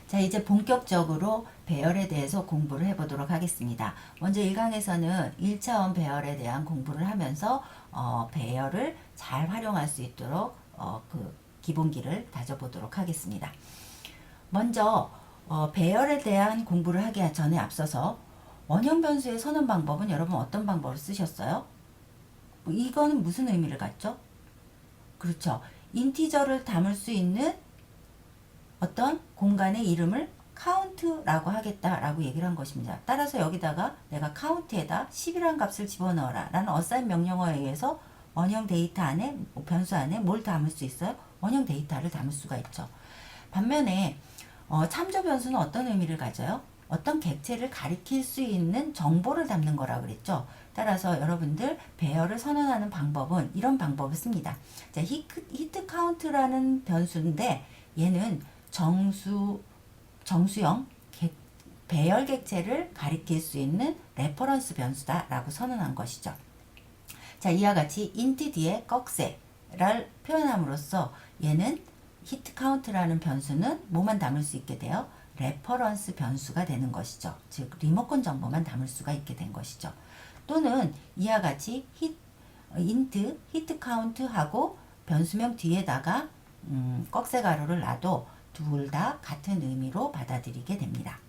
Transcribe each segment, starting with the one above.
자, 이제 본격적으로 배열에 대해서 공부를 해보도록 하겠습니다. 먼저 1강에서는 1차원 배열에 대한 공부를 하면서 배열을 잘 활용할 수 있도록 그 기본기를 다져보도록 하겠습니다. 먼저 배열에 대한 공부를 하기 전에 앞서서 원형 변수의 선언 방법은 여러분 어떤 방법을 쓰셨어요? 이거는 무슨 의미를 갖죠? 그렇죠. 인티저를 담을 수 있는 어떤 공간의 이름을 카운트라고 하겠다라고 얘기를 한 것입니다. 따라서 여기다가 내가 카운트에다 10이라는 값을 집어넣어라 라는 어사인 명령어에 의해서 원형 데이터 안에 변수 안에 뭘 담을 수 있어요? 원형 데이터를 담을 수가 있죠. 반면에 참조 변수는 어떤 의미를 가져요? 어떤 객체를 가리킬 수 있는 정보를 담는 거라고 그랬죠. 따라서 여러분들 배열을 선언하는 방법은 이런 방법을 씁니다. 자, 히트 카운트라는 변수인데 얘는 정수형 배열 객체를 가리킬 수 있는 레퍼런스 변수다라고 선언한 것이죠. 자, 이와 같이 int 뒤에 꺽쇠를 표현함으로써 얘는 히트 카운트라는 변수는 뭐만 담을 수 있게 돼요? 레퍼런스 변수가 되는 것이죠. 즉 리모컨 정보만 담을 수가 있게 된 것이죠. 또는 이와 같이 int 히트 카운트하고 변수명 뒤에다가 꺽쇠 가로를 놔도 둘 다 같은 의미로 받아들이게 됩니다.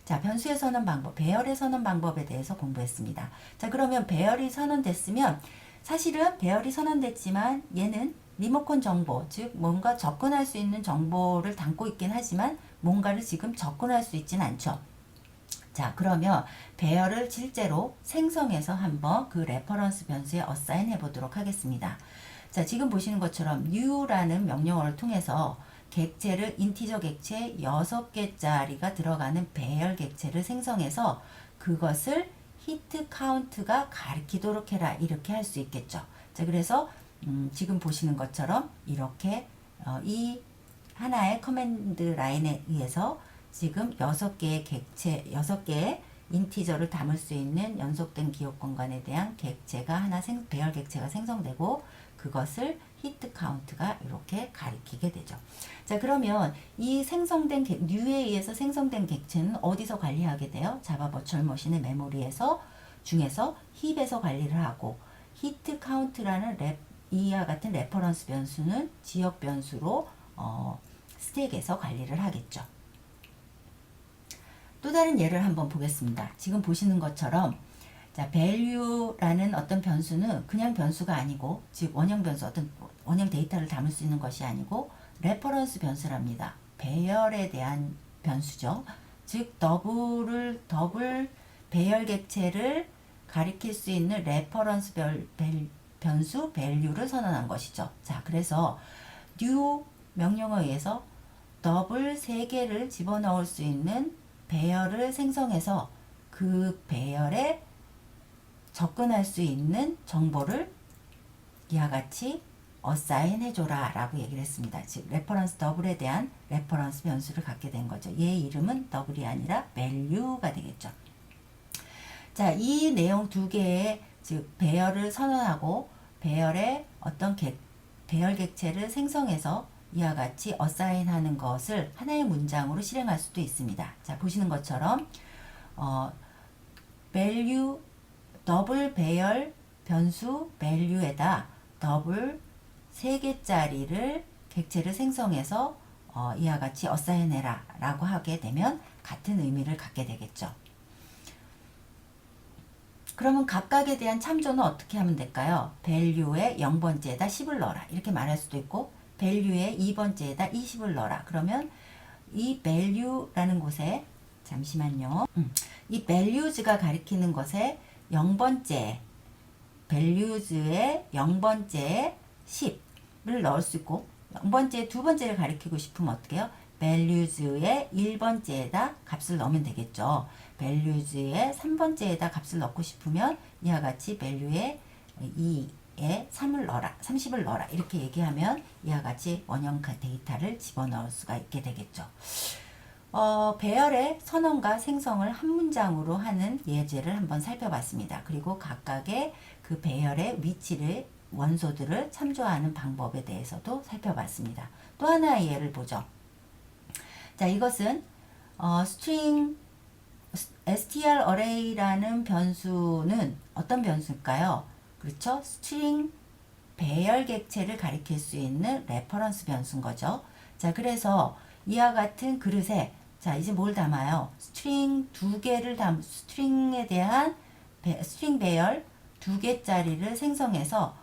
자, 변수의 선언 방법, 배열의 선언 방법에 대해서 공부했습니다. 자, 그러면 배열이 선언됐으면 사실은 배열이 선언됐지만 얘는 리모컨 정보, 즉 뭔가 접근할 수 있는 정보를 담고 있긴 하지만 뭔가를 지금 접근할 수 있진 않죠. 자, 그러면 배열을 실제로 생성해서 한번 그 레퍼런스 변수에 어사인 해보도록 하겠습니다. 자, 지금 보시는 것처럼 new라는 명령어를 통해서 객체를 인티저 객체 6개짜리가 들어가는 배열 객체를 생성해서 그것을 히트 카운트가 가리키도록 해라 이렇게 할 수 있겠죠. 자, 그래서 지금 보시는 것처럼 이렇게 이 하나의 커맨드 라인에 의해서 지금 6개의 객체, 6개의 인티저를 담을 수 있는 연속된 기억 공간에 대한 객체가 하나 배열 객체가 생성되고 그것을 히트 카운트가 이렇게 가리키게 되죠. 자, 그러면 이 생성된 new에 의해서 생성된 객체는 어디서 관리하게 돼요? 자바 버추얼 머신의 메모리에서 중에서 힙에서 관리를 하고 히트 카운트라는 이와 같은 레퍼런스 변수는 지역 변수로 스택에서 관리를 하겠죠. 또 다른 예를 한번 보겠습니다. 지금 보시는 것처럼 자, value라는 어떤 변수는 그냥 변수가 아니고 즉 원형 변수 어떤 원형 데이터를 담을 수 있는 것이 아니고 레퍼런스 변수랍니다. 배열에 대한 변수죠. 즉 더블 배열 객체를 가리킬 수 있는 레퍼런스 변수 value를 선언한 것이죠. 자, 그래서 new 명령어에 의해서 더블 3개를 집어넣을 수 있는 배열을 생성해서 그 배열에 접근할 수 있는 정보를 이와 같이 어사인 해줘라 라고 얘기를 했습니다. 즉 레퍼런스 더블에 대한 레퍼런스 변수를 갖게 된 거죠. 얘 이름은 더블이 아니라 value가 되겠죠. 자, 이 내용 두 개의 즉 배열을 선언하고 배열의 어떤 배열 객체를 생성해서 이와 같이 어사인 하는 것을 하나의 문장으로 실행할 수도 있습니다. 자, 보시는 것처럼 value 더블 배열 변수 value에다 더블 3개짜리를 객체를 생성해서 이와 같이 어사인 해라 라고 하게 되면 같은 의미를 갖게 되겠죠. 그러면 각각에 대한 참조는 어떻게 하면 될까요? value의 0번째에다 10을 넣어라 이렇게 말할 수도 있고 value의 2번째에다 20을 넣어라. 그러면 이 value라는 곳에 잠시만요. 이 values가 가리키는 것에 0번째 values의 0번째에 10을 넣을 수 있고 0번째 두 번째를 가리키고 싶으면 어떻게 해요? values의 1번째에다 값을 넣으면 되겠죠. values의 3번째에다 값을 넣고 싶으면 이와 같이 value의 2에 3을 넣어라, 30을 넣어라 이렇게 얘기하면 이와 같이 원형 데이터를 집어넣을 수가 있게 되겠죠. 배열의 선언과 생성을 한 문장으로 하는 예제를 한번 살펴봤습니다. 그리고 각각의 그 배열의 위치를 원소들을 참조하는 방법에 대해서도 살펴봤습니다. 또 하나의 예를 보죠. 자, 자, 이것은 string str array라는 변수는 어떤 변수일까요? 그렇죠? string 배열 객체를 가리킬 수 있는 레퍼런스 변수인 거죠. 자, 그래서 이와 같은 그릇에 자, 이제 뭘 담아요? 스트링 두 개를 스트링에 대한 스트링 배열 두 개짜리를 생성해서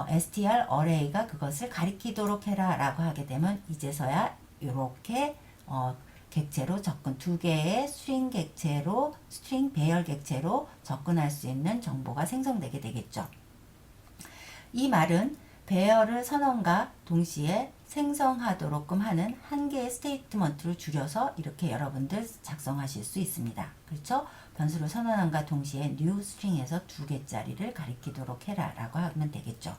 str array가 그것을 가리키도록 해라 라고 하게 되면 이제서야 이렇게 객체로 접근 두 개의 스트링 객체로 스트링 배열 객체로 접근할 수 있는 정보가 생성되게 되겠죠. 이 말은 배열을 선언과 동시에 생성하도록끔 하는 한 개의 스테이트먼트를 줄여서 이렇게 여러분들 작성하실 수 있습니다. 그렇죠? 변수를 선언함과 동시에 new string에서 두 개짜리를 가리키도록 해라 라고 하면 되겠죠.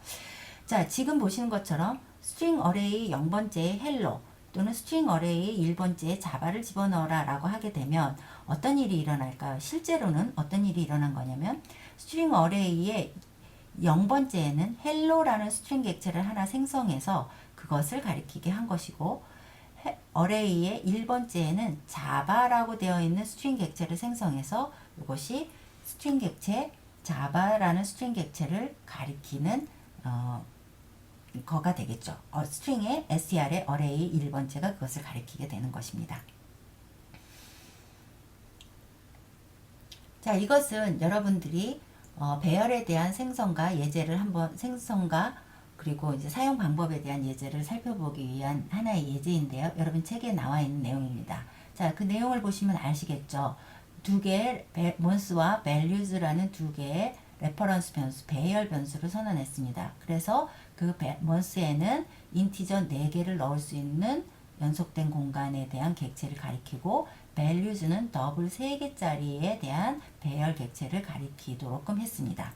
자, 지금 보시는 것처럼 string array 0번째에 hello 또는 string array 1번째에 자바를 집어넣어라 라고 하게 되면 어떤 일이 일어날까요? 실제로는 어떤 일이 일어난 거냐면 string array의 0번째에는 hello라는 스트링 객체를 하나 생성해서 그것을 가리키게 한 것이고 array의 1번째에는 자바라고 되어 있는 스트링 객체를 생성해서 이것이 스트링 객체 자바라는 스트링 객체를 가리키는 거가 되겠죠. 스트링의 str의 array 1번째가 그것을 가리키게 되는 것입니다. 자, 이것은 여러분들이 배열에 대한 생성과 예제를 한번 생성과 그리고 이제 사용 방법에 대한 예제를 살펴보기 위한 하나의 예제인데요. 여러분 책에 나와 있는 내용입니다. 자, 그 내용을 보시면 아시겠죠. 두 개의 months와 values라는 두 개의 레퍼런스 변수, 배열 변수를 선언했습니다. 그래서 그 months에는 인티저 4개를 넣을 수 있는 연속된 공간에 대한 객체를 가리키고 values는 더블 3개짜리에 대한 배열 객체를 가리키도록끔 했습니다.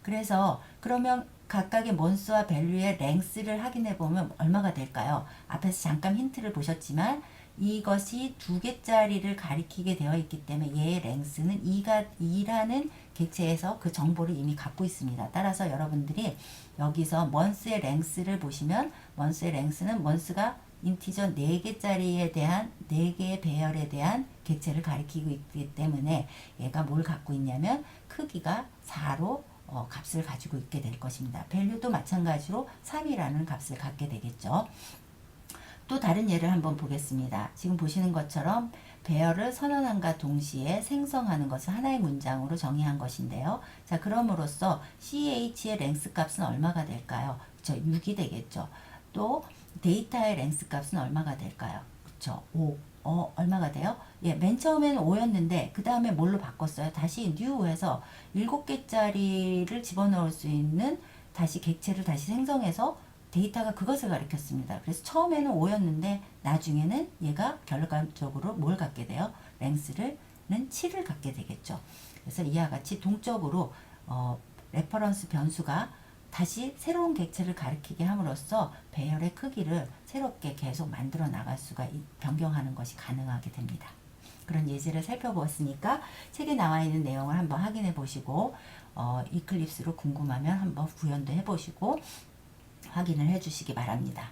그래서 그러면 각각의 months와 value의 length를 확인해 보면 얼마가 될까요? 앞에서 잠깐 힌트를 보셨지만 이것이 2개짜리를 가리키게 되어 있기 때문에 얘의 length는 2라는 객체에서 그 정보를 이미 갖고 있습니다. 따라서 여러분들이 여기서 months의 length를 보시면 months의 length는 months가 인티저 4개짜리에 대한 4개의 배열에 대한 객체를 가리키고 있기 때문에 얘가 뭘 갖고 있냐면 크기가 4로 값을 가지고 있게 될 것입니다. value도 마찬가지로 3이라는 값을 갖게 되겠죠. 또 다른 예를 한번 보겠습니다. 지금 보시는 것처럼 배열을 선언함과 동시에 생성하는 것을 하나의 문장으로 정의한 것인데요. 자, 그럼으로써 ch의 length 값은 얼마가 될까요? 그쵸, 6이 되겠죠. 또 데이터의 length 값은 얼마가 될까요? 그쵸, 5. 얼마가 돼요? 예, 맨 처음에는 5였는데 그 다음에 뭘로 바꿨어요? 다시 new 해서 7개짜리를 집어넣을 수 있는 다시 객체를 다시 생성해서 데이터가 그것을 가리켰습니다. 그래서 처음에는 5였는데 나중에는 얘가 결과적으로 뭘 갖게 돼요? length는 7을 갖게 되겠죠. 그래서 이와 같이 동적으로 레퍼런스 변수가 다시 새로운 객체를 가리키게 함으로써 배열의 크기를 새롭게 계속 만들어 나갈 수가 변경하는 것이 가능하게 됩니다. 그런 예제를 살펴보았으니까 책에 나와 있는 내용을 한번 확인해 보시고 이클립스로 궁금하면 한번 구현도 해 보시고 확인을 해 주시기 바랍니다.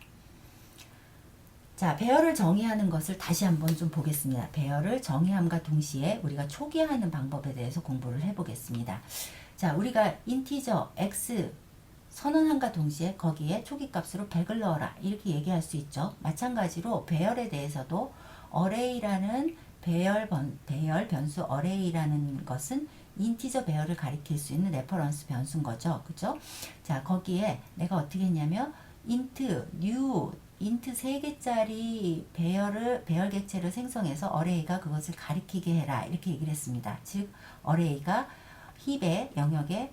자, 배열을 정의하는 것을 다시 한번 좀 보겠습니다. 배열을 정의함과 동시에 우리가 초기화하는 방법에 대해서 공부를 해 보겠습니다. 자, 우리가 인티저 x 선언함과 동시에 거기에 초기값으로 100을 넣어라 이렇게 얘기할 수 있죠. 마찬가지로 배열에 대해서도 array라는 배열 변수 array라는 것은 인티저 배열을 가리킬 수 있는 레퍼런스 변수인 거죠. 그죠? 자, 거기에 내가 어떻게 했냐면 int, new, int 3개짜리 배열 객체를 생성해서 array가 그것을 가리키게 해라 이렇게 얘기를 했습니다. 즉 array가 힙의 영역에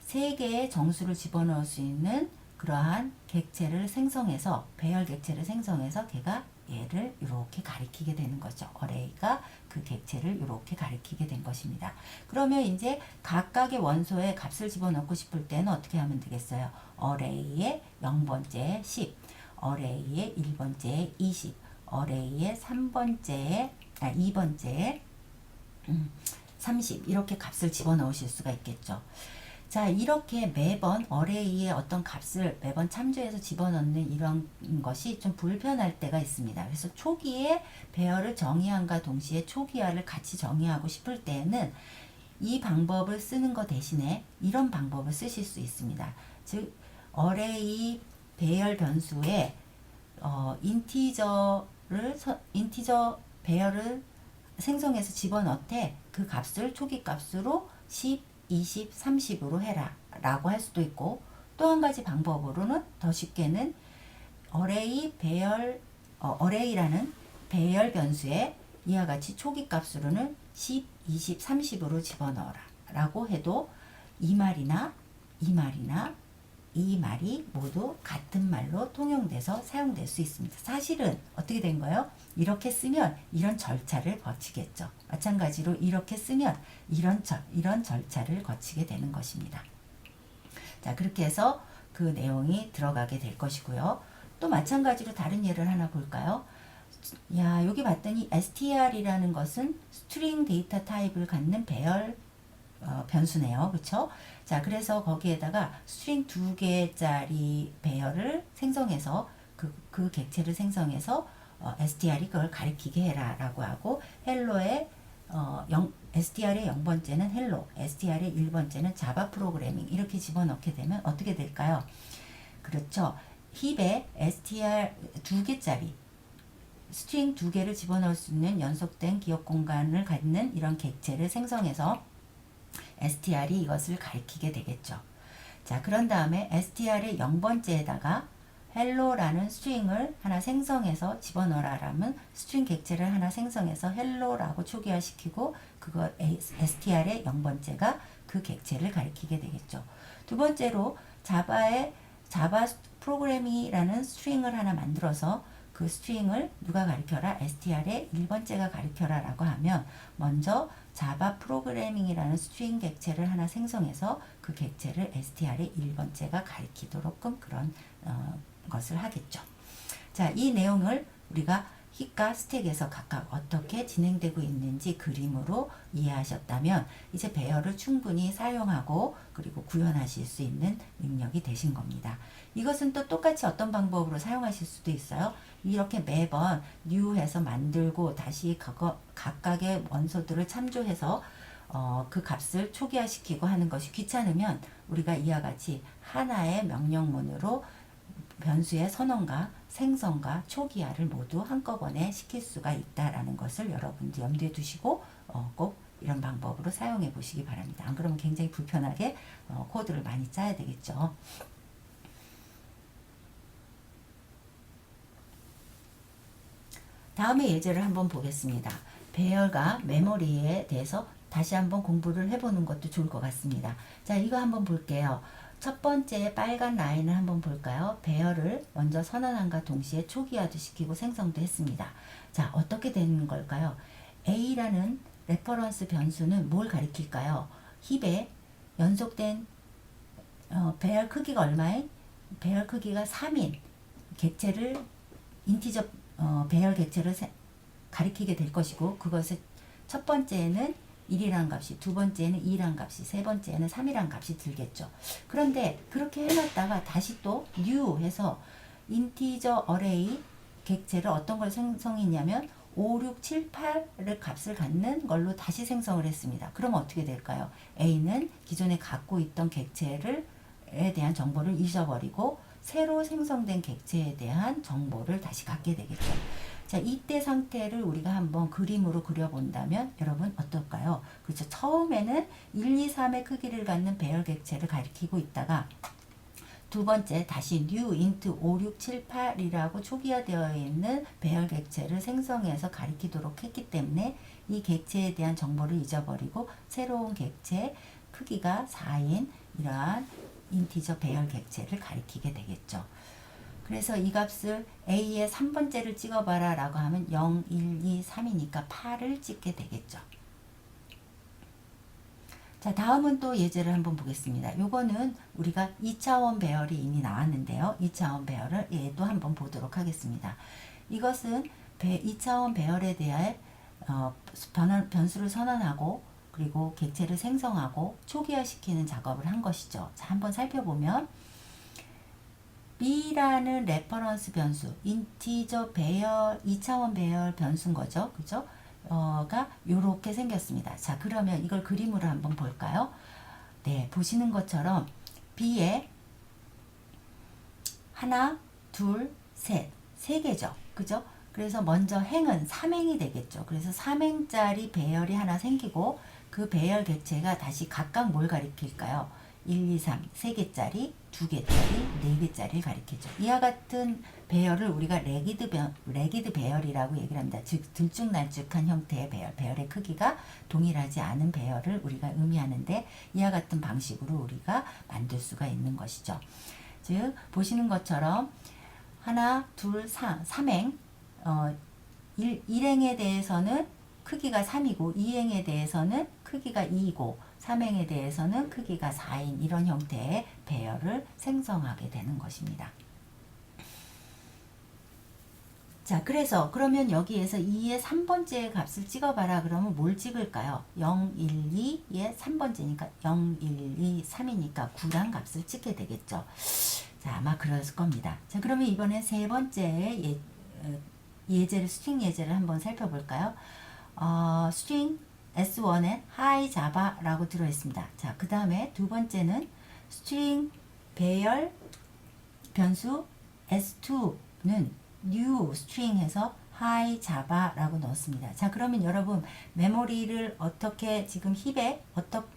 3개의 정수를 집어넣을 수 있는 그러한 객체를 생성해서 배열 객체를 생성해서 걔가 얘를 이렇게 가리키게 되는 거죠. array가 그 객체를 이렇게 가리키게 된 것입니다. 그러면 이제 각각의 원소에 값을 집어넣고 싶을 때는 어떻게 하면 되겠어요? array의 0번째에 10, array의 1번째에 20, array의 2번째에 30 이렇게 값을 집어넣으실 수가 있겠죠. 자, 이렇게 매번 어레이의 어떤 값을 매번 참조해서 집어넣는 이런 것이 좀 불편할 때가 있습니다. 그래서 초기에 배열을 정의함과 동시에 초기화를 같이 정의하고 싶을 때에는 이 방법을 쓰는 것 대신에 이런 방법을 쓰실 수 있습니다. 즉, 어레이 배열 변수에 인티저 배열을 생성해서 집어넣되 그 값을 초기 값으로 10, 20, 30으로 해라 라고 할 수도 있고, 또 한 가지 방법으로는 더 쉽게는 어레이라는 배열 변수에 이와 같이 초기 값으로는 10, 20, 30으로 집어넣어라 라고 해도 이 말이나 이 말이나 이 말이 모두 같은 말로 통용돼서 사용될 수 있습니다. 사실은 어떻게 된 거예요? 이렇게 쓰면 이런 절차를 거치겠죠. 마찬가지로 이렇게 쓰면 이런 절차를 거치게 되는 것입니다. 자, 그렇게 해서 그 내용이 들어가게 될 것이고요. 또 마찬가지로 다른 예를 하나 볼까요? 야, 여기 봤더니 str이라는 것은 스트링 데이터 타입을 갖는 배열 변수네요. 그쵸? 자, 그래서 거기에다가 스트링 2개짜리 배열을 생성해서 그 객체를 생성해서 str이 그걸 가리키게 해라 라고 하고, 헬로의 str의 0번째는 헬로, str의 1번째는 자바 프로그래밍 이렇게 집어넣게 되면 어떻게 될까요? 그렇죠. 힙에 str 2개짜리 스트링 2개를 집어넣을 수 있는 연속된 기억 공간을 갖는 이런 객체를 생성해서 str이 이것을 가리키게 되겠죠. 자, 그런 다음에 str의 0번째에다가 hello라는 스트링을 하나 생성해서 집어넣어라 라면 스트링 객체를 하나 생성해서 hello라고 초기화시키고 그거 str의 0번째가 그 객체를 가리키게 되겠죠. 두 번째로 자바 프로그램이라는 스트링을 하나 만들어서 그 스트링을 누가 가리켜라? str의 1번째가 가리켜라 라고 하면 먼저 자바 프로그래밍이라는 스트링 객체를 하나 생성해서 그 객체를 str의 1번째가 가리키도록끔 그런 것을 하겠죠. 자, 이 내용을 우리가 힙과 스택에서 각각 어떻게 진행되고 있는지 그림으로 이해하셨다면 이제 배열을 충분히 사용하고 그리고 구현하실 수 있는 능력이 되신 겁니다. 이것은 또 똑같이 어떤 방법으로 사용하실 수도 있어요. 이렇게 매번 new 해서 만들고 다시 각각의 원소들을 참조해서 그 값을 초기화시키고 하는 것이 귀찮으면 우리가 이와 같이 하나의 명령문으로 변수의 선언과 생성과 초기화를 모두 한꺼번에 시킬 수가 있다라는 것을 여러분들 염두에 두시고 꼭 이런 방법으로 사용해 보시기 바랍니다. 안 그러면 굉장히 불편하게 코드를 많이 짜야 되겠죠. 다음의 예제를 한번 보겠습니다. 배열과 메모리에 대해서 다시 한번 공부를 해보는 것도 좋을 것 같습니다. 자, 이거 한번 볼게요. 첫 번째 빨간 라인을 한번 볼까요? 배열을 먼저 선언함과 동시에 초기화도 시키고 생성도 했습니다. 자, 어떻게 되는 걸까요? A라는 레퍼런스 변수는 뭘 가리킬까요? 힙에 연속된 배열 크기가 얼마인? 배열 크기가 3인 객체를 인티저 배열 객체를 가리키게 될 것이고, 그것을 첫 번째는 1이라는 값이, 두 번째는 2라는 값이, 세 번째는 3이라는 값이 들겠죠. 그런데 그렇게 해놨다가 다시 또 new 해서 인티저 어레이 객체를 어떤 걸 생성했냐면 5, 6, 7, 8의 값을 갖는 걸로 다시 생성을 했습니다. 그럼 어떻게 될까요? A는 기존에 갖고 있던 객체에 대한 정보를 잊어버리고 새로 생성된 객체에 대한 정보를 다시 갖게 되겠죠. 자, 이때 상태를 우리가 한번 그림으로 그려본다면 여러분 어떨까요? 그렇죠. 처음에는 1, 2, 3의 크기를 갖는 배열 객체를 가리키고 있다가 두 번째 다시 new int 5, 6, 7, 8이라고 초기화되어 있는 배열 객체를 생성해서 가리키도록 했기 때문에 이 객체에 대한 정보를 잊어버리고 새로운 객체 크기가 4인 이러한 인티저 배열 객체를 가리키게 되겠죠. 그래서 이 값을 A의 3번째를 찍어봐라 라고 하면 0, 1, 2, 3이니까 8을 찍게 되겠죠. 자, 다음은 또 예제를 한번 보겠습니다. 요거는 우리가 2차원 배열이 이미 나왔는데요. 2차원 배열을 얘도 한번 보도록 하겠습니다. 이것은 2차원 배열에 대해 변수를 선언하고 그리고 객체를 생성하고 초기화시키는 작업을 한 것이죠. 자, 한번 살펴보면 B라는 레퍼런스 변수, 인티저 배열, 2차원 배열 변수인 거죠. 그죠? 가 요렇게 생겼습니다. 자, 그러면 이걸 그림으로 한번 볼까요? 네, 보시는 것처럼 B에 하나, 둘, 셋, 세 개죠. 그죠? 그래서 먼저 행은 3행이 되겠죠. 그래서 3행짜리 배열이 하나 생기고 그 배열 객체가 다시 각각 뭘 가리킬까요? 1, 2, 3, 3개짜리, 2개짜리, 4개짜리를 가리키죠. 이와 같은 배열을 우리가 레기드 배열이라고 얘기를 합니다. 즉 들쭉날쭉한 형태의 배열, 배열의 크기가 동일하지 않은 배열을 우리가 의미하는데 이와 같은 방식으로 우리가 만들 수가 있는 것이죠. 즉 보시는 것처럼 하나, 둘, 3행 1행에 대해서는 크기가 3이고 2행에 대해서는 크기가 2이고 3행에 대해서는 크기가 4인 이런 형태의 배열을 생성하게 되는 것입니다. 자, 그래서 그러면 여기에서 2의 3번째 값을 찍어봐라. 그러면 뭘 찍을까요? 0, 1, 2의 3번째니까 0, 1, 2, 3이니까 9란 값을 찍게 되겠죠. 자, 아마 그랬을 겁니다. 자, 그러면 이번에 세 번째 예제를, 스트링 예제를 한번 살펴볼까요? 스트링 S1에 hi java라고 들어있습니다. 자, 그 다음에 두 번째는 스트링 배열 변수 S2는 new string 해서 hi java라고 넣었습니다. 자, 그러면 여러분 메모리를 어떻게 지금 힙에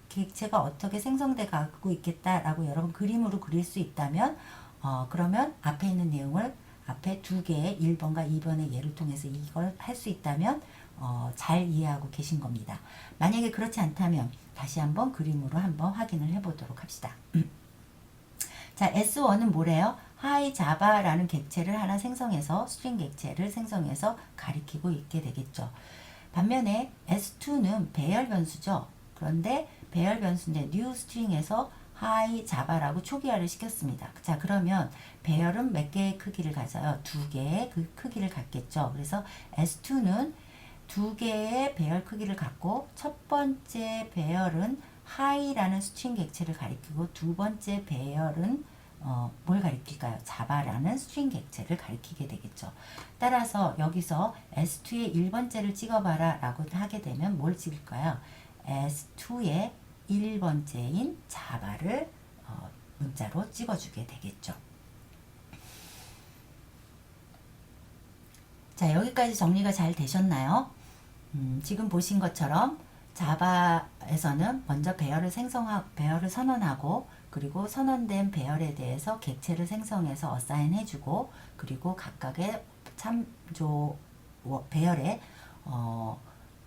객체가 어떻게 생성돼 가고 있겠다라고 여러분 그림으로 그릴 수 있다면 그러면 앞에 있는 내용을 앞에 두 개의 1번과 2번의 예를 통해서 이걸 할 수 있다면 잘 이해하고 계신 겁니다. 만약에 그렇지 않다면 다시 한번 그림으로 한번 확인을 해보도록 합시다. 자, S1은 뭐래요? hi java라는 객체를 하나 생성해서 스트링 객체를 생성해서 가리키고 있게 되겠죠. 반면에 S2는 배열 변수죠. 그런데 배열 변수인데 new string에서 hi java라고 초기화를 시켰습니다. 자, 그러면 배열은 몇 개의 크기를 가져요? 두 개의 그 크기를 갖겠죠. 그래서 S2는 두 개의 배열 크기를 갖고 첫 번째 배열은 hi라는 스트링 객체를 가리키고 두 번째 배열은 뭘 가리킬까요? java라는 스트링 객체를 가리키게 되겠죠. 따라서 여기서 S2의 1번째를 찍어봐라 라고 하게 되면 뭘 찍을까요? S2의 1번째인 java를 문자로 찍어주게 되겠죠. 자, 여기까지 정리가 잘 되셨나요? 지금 보신 것처럼 자바에서는 먼저 배열을 선언하고 그리고 선언된 배열에 대해서 객체를 생성해서 어사인 해주고 그리고 각각의 참조 배열에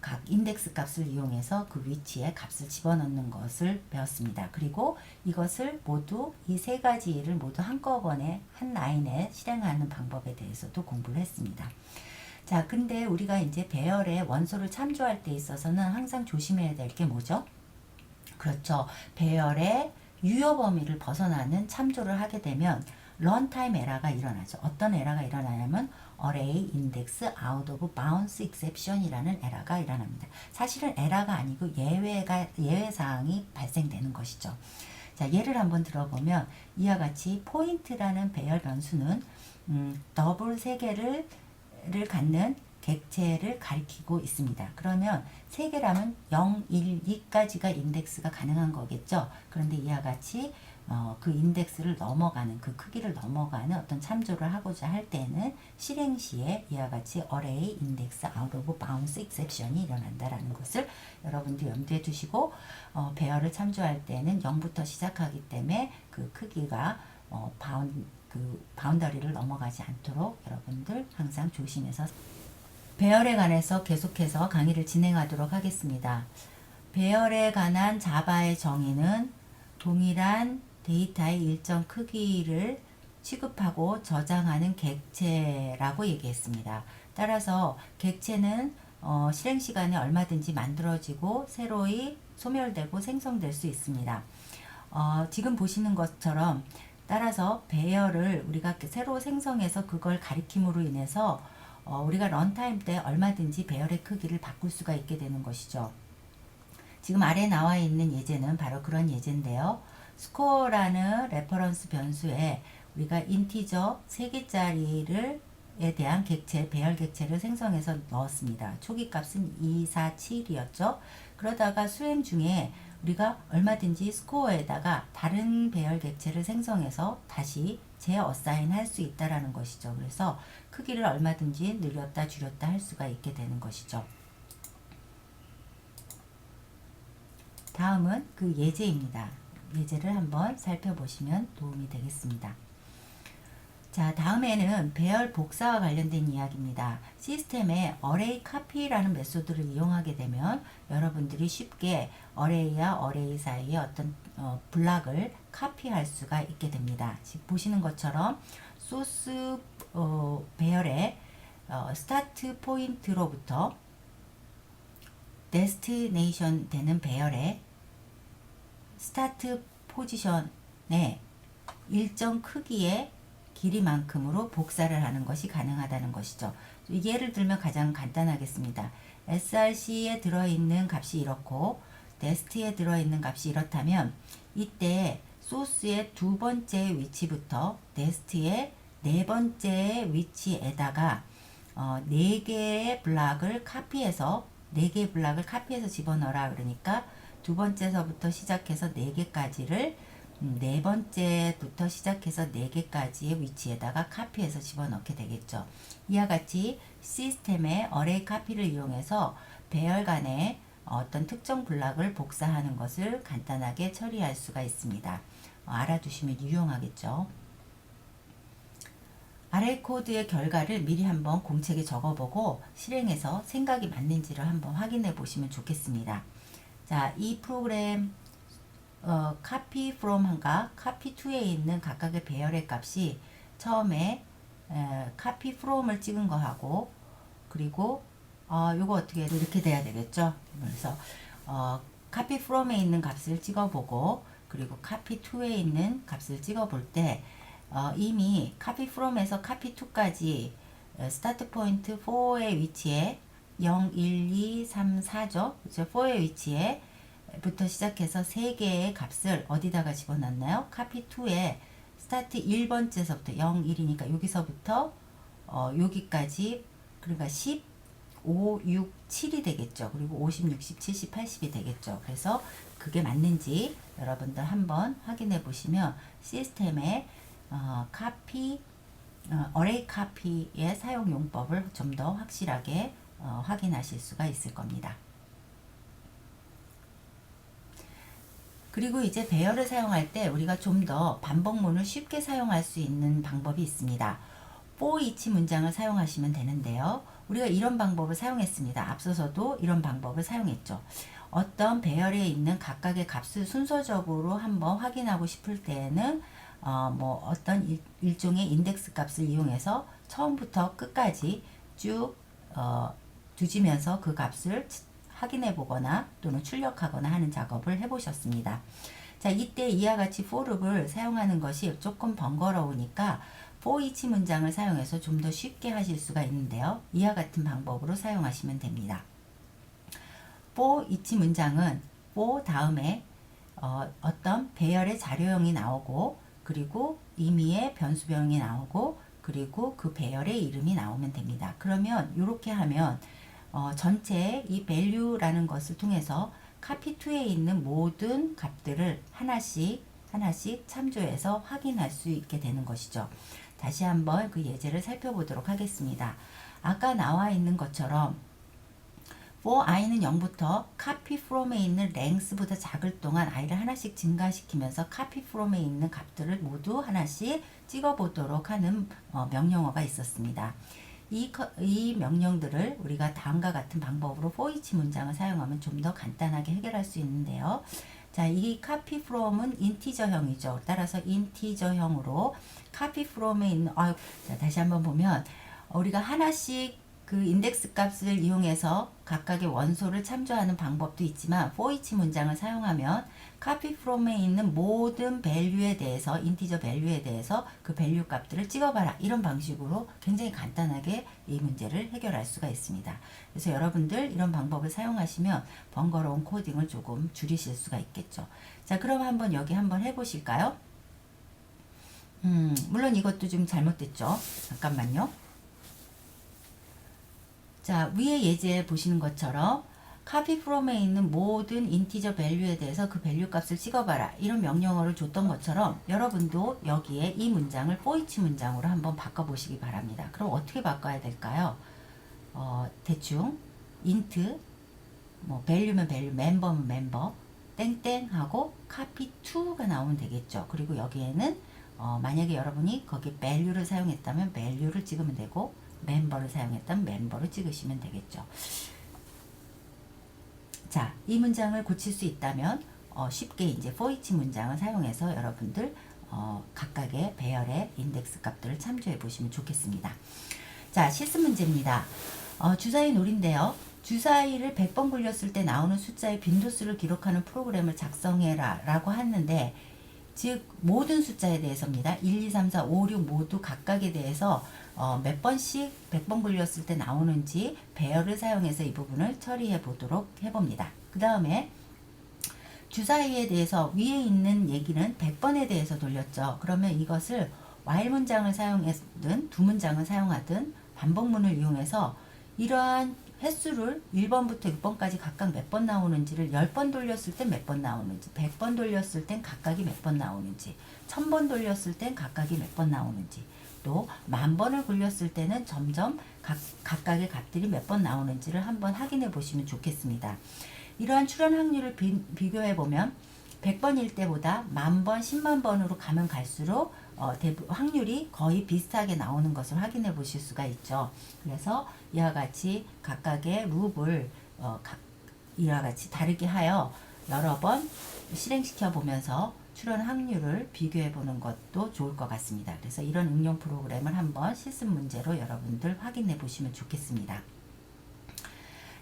각 인덱스 값을 이용해서 그 위치에 값을 집어넣는 것을 배웠습니다. 그리고 이것을 모두 이 세 가지 일을 모두 한꺼번에 한 라인에 실행하는 방법에 대해서도 공부를 했습니다. 자, 근데 우리가 이제 배열의 원소를 참조할 때 있어서는 항상 조심해야 될 게 뭐죠? 그렇죠. 배열의 유효 범위를 벗어나는 참조를 하게 되면 런타임 에러가 일어나죠. 어떤 에러가 일어나냐면 array index out of bounds exception이라는 에러가 일어납니다. 사실은 에러가 아니고 예외사항이 발생되는 것이죠. 자, 예를 한번 들어보면 이와 같이 포인트라는 배열 변수는 더블 3개를 갖는 객체를 가리키고 있습니다. 그러면 3개라면 0, 1, 2까지가 인덱스가 가능한 거겠죠. 그런데 이와 같이 그 인덱스를 넘어가는 그 크기를 넘어가는 어떤 참조를 하고자 할 때는 실행 시에 이와 같이 array index out of bounds exception이 일어난다라는 것을 여러분도 염두에 두시고 배열을 참조할 때는 0부터 시작하기 때문에 그 크기가 바운더리를 넘어가지 않도록 여러분들 항상 조심해서 배열에 관해서 계속해서 강의를 진행하도록 하겠습니다. 배열에 관한 자바의 정의는 동일한 데이터의 일정 크기를 취급하고 저장하는 객체라고 얘기했습니다. 따라서 객체는 실행 시간에 얼마든지 만들어지고 새로이 소멸되고 생성될 수 있습니다. 지금 보시는 것처럼 따라서 배열을 우리가 새로 생성해서 그걸 가리킴으로 인해서 우리가 런타임 때 얼마든지 배열의 크기를 바꿀 수가 있게 되는 것이죠. 지금 아래 나와 있는 예제는 바로 그런 예제인데요. score라는 레퍼런스 변수에 우리가 인티저 3개짜리를 에 대한 객체, 배열 객체를 생성해서 넣었습니다. 초기 값은 2, 4, 7이었죠. 그러다가 수행 중에 우리가 얼마든지 스코어에다가 다른 배열 객체를 생성해서 다시 재어사인 할 수 있다라는 것이죠. 그래서 크기를 얼마든지 늘렸다 줄였다 할 수가 있게 되는 것이죠. 다음은 그 예제입니다. 예제를 한번 살펴보시면 도움이 되겠습니다. 자, 다음에는 배열 복사와 관련된 이야기입니다. 시스템에 어레이 카피라는 메소드를 이용하게 되면 여러분들이 쉽게 어레이와 어레이 사이에 어떤 블락을 카피할 수가 있게 됩니다. 지금 보시는 것처럼 소스 배열의 스타트 포인트로부터 데스티네이션 되는 배열의 스타트 포지션에 일정 크기의 길이만큼으로 복사를 하는 것이 가능하다는 것이죠. 예를 들면 가장 간단하겠습니다. src에 들어있는 값이 이렇고 dest에 들어있는 값이 이렇다면 이때 소스의 두 번째 위치부터 dest의 네 번째 위치에다가 4개의 블락을 카피해서 4개의 블락을 카피해서 집어넣어라 그러니까 두 번째서부터 시작해서 4개까지를 네 번째부터 시작해서 4개까지의 위치에다가 카피해서 집어넣게 되겠죠. 이와 같이 시스템의 어레이 카피를 이용해서 배열 간의 어떤 특정 블락을 복사하는 것을 간단하게 처리할 수가 있습니다. 알아두시면 유용하겠죠. 아래 코드의 결과를 미리 한번 공책에 적어보고 실행해서 생각이 맞는지를 한번 확인해 보시면 좋겠습니다. 자, 이 프로그램 copy from과 copy to에 있는 각각의 배열의 값이 처음에 copy from을 찍은 거하고 그리고 요거 어떻게 이렇게 돼야 되겠죠. 그래서 copy from에 있는 값을 찍어보고 그리고 copy to에 있는 값을 찍어볼 때 이미 copy from에서 copy to까지 스타트 포인트 4의 위치에 0, 1, 2, 3, 4죠. 그렇죠? 4의 위치에 부터 시작해서 3개의 값을 어디다가 집어넣나요? 카피 2에 스타트 1번째서부터 0, 1이니까 여기서부터 여기까지 그러니까 10, 5, 6, 7이 되겠죠. 그리고 50, 60, 70, 80이 되겠죠. 그래서 그게 맞는지 여러분들 한번 확인해 보시면 시스템의 어레이 카피의 사용 용법을 좀 더 확실하게 확인하실 수가 있을 겁니다. 그리고 이제 배열을 사용할 때 우리가 좀 더 반복문을 쉽게 사용할 수 있는 방법이 있습니다. for each 문장을 사용하시면 되는데요. 우리가 이런 방법을 사용했습니다. 앞서서도 이런 방법을 사용했죠. 어떤 배열에 있는 각각의 값을 순서적으로 한번 확인하고 싶을 때에는 뭐 어떤 일종의 인덱스 값을 이용해서 처음부터 끝까지 쭉 두지면서 그 값을 확인해 보거나 또는 출력하거나 하는 작업을 해 보셨습니다. 자, 이때 이와 같이 for를 사용하는 것이 조금 번거로우니까 for each 문장을 사용해서 좀 더 쉽게 하실 수가 있는데요. 이와 같은 방법으로 사용하시면 됩니다. for each 문장은 for 다음에 어떤 배열의 자료형이 나오고 그리고 임의의 변수명이 나오고 그리고 그 배열의 이름이 나오면 됩니다. 그러면 이렇게 하면 전체 이 value라는 것을 통해서 copy to에 있는 모든 값들을 하나씩 참조해서 확인할 수 있게 되는 것이죠. 다시 한번 그 예제를 살펴보도록 하겠습니다. 아까 나와 있는 것처럼 for i는 0부터 copy from에 있는 length보다 작을 동안 i를 하나씩 증가시키면서 copy from에 있는 값들을 모두 하나씩 찍어보도록 하는 명령어가 있었습니다. 이 명령들을 우리가 다음과 같은 방법으로 for each 문장을 사용하면 좀 더 간단하게 해결할 수 있는데요. 자, 이 copy from은 인티저형이죠. 따라서 인티저형으로 copy from에 있는 자, 다시 한번 보면 우리가 하나씩 그 인덱스 값을 이용해서 각각의 원소를 참조하는 방법도 있지만 for each 문장을 사용하면 copy from에 있는 모든 value에 대해서 인티저 value에 대해서 그 value 값들을 찍어봐라 이런 방식으로 굉장히 간단하게 이 문제를 해결할 수가 있습니다. 그래서 여러분들 이런 방법을 사용하시면 번거로운 코딩을 조금 줄이실 수가 있겠죠. 자, 그럼 한번 여기 한번 해보실까요? 물론 이것도 좀 잘못됐죠. 잠깐만요. 자, 위에 예제 보시는 것처럼 copy from에 있는 모든 인티저 value에 대해서 그 value 값을 찍어봐라 이런 명령어를 줬던 것처럼 여러분도 여기에 이 문장을 for each 문장으로 한번 바꿔보시기 바랍니다. 그럼 어떻게 바꿔야 될까요? 대충 int 뭐 value면 value, member면 member 땡땡 하고 copy to가 나오면 되겠죠. 그리고 여기에는 만약에 여러분이 거기 value를 사용했다면 value를 찍으면 되고 member를 사용했다면 member를 찍으시면 되겠죠. 자, 이 문장을 고칠 수 있다면 쉽게 이제 for each 문장을 사용해서 여러분들 각각의 배열의 인덱스 값들을 참조해 보시면 좋겠습니다. 자, 실습 문제입니다. 주사위 놀인데요. 주사위를 100번 굴렸을 때 나오는 숫자의 빈도수를 기록하는 프로그램을 작성해라 라고 했는데 즉 모든 숫자에 대해서입니다. 1, 2, 3, 4, 5, 6 모두 각각에 대해서 몇 번씩 100번 굴렸을 때 나오는지 배열을 사용해서 이 부분을 처리해 보도록 해봅니다. 그 다음에 주사위에 대해서 위에 있는 얘기는 100번에 대해서 돌렸죠. 그러면 이것을 while 문장을 사용하든 두 문장을 사용하든 반복문을 이용해서 이러한 횟수를 1번부터 6번까지 각각 몇 번 나오는지를 10번 돌렸을 땐 몇 번 나오는지 100번 돌렸을 땐 각각이 몇 번 나오는지 1000번 돌렸을 땐 각각이 몇 번 나오는지 또 10,000번을 굴렸을 때는 점점 각각의 값들이 몇 번 나오는지를 한번 확인해 보시면 좋겠습니다. 이러한 출현 확률을 비교해 보면 100번일 때보다 10,000번, 10만 번으로 가면 갈수록 확률이 거의 비슷하게 나오는 것을 확인해 보실 수가 있죠. 그래서 이와 같이 각각의 룹을 이와 같이 다르게 하여 여러 번 실행시켜 보면서 출현 확률을 비교해 보는 것도 좋을 것 같습니다. 그래서 이런 응용 프로그램을 한번 실습 문제로 여러분들 확인해 보시면 좋겠습니다.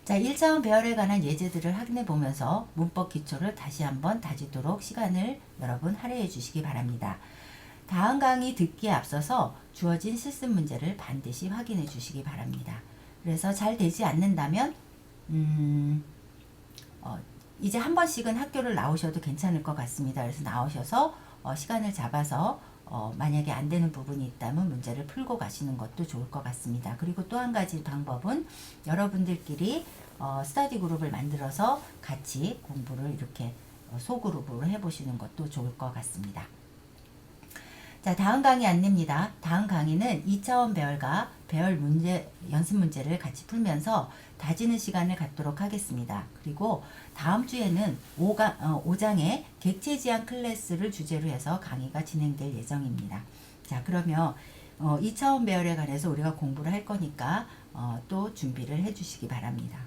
자, 1차원 배열에 관한 예제들을 확인해 보면서 문법 기초를 다시 한번 다지도록 시간을 여러분 할애해 주시기 바랍니다. 다음 강의 듣기에 앞서서 주어진 실습 문제를 반드시 확인해 주시기 바랍니다. 그래서 잘 되지 않는다면 이제 한 번씩은 학교를 나오셔도 괜찮을 것 같습니다. 그래서 나오셔서 시간을 잡아서 만약에 안 되는 부분이 있다면 문제를 풀고 가시는 것도 좋을 것 같습니다. 그리고 또 한 가지 방법은 여러분들끼리 스터디 그룹을 만들어서 같이 공부를 이렇게 소그룹으로 해보시는 것도 좋을 것 같습니다. 자, 다음 강의 안내입니다. 다음 강의는 2차원 배열과 배열 문제, 연습 문제를 같이 풀면서 다지는 시간을 갖도록 하겠습니다. 그리고 다음 주에는 5장의 객체 지향 클래스를 주제로 해서 강의가 진행될 예정입니다. 자, 그러면 2차원 배열에 관해서 우리가 공부를 할 거니까 또 준비를 해 주시기 바랍니다.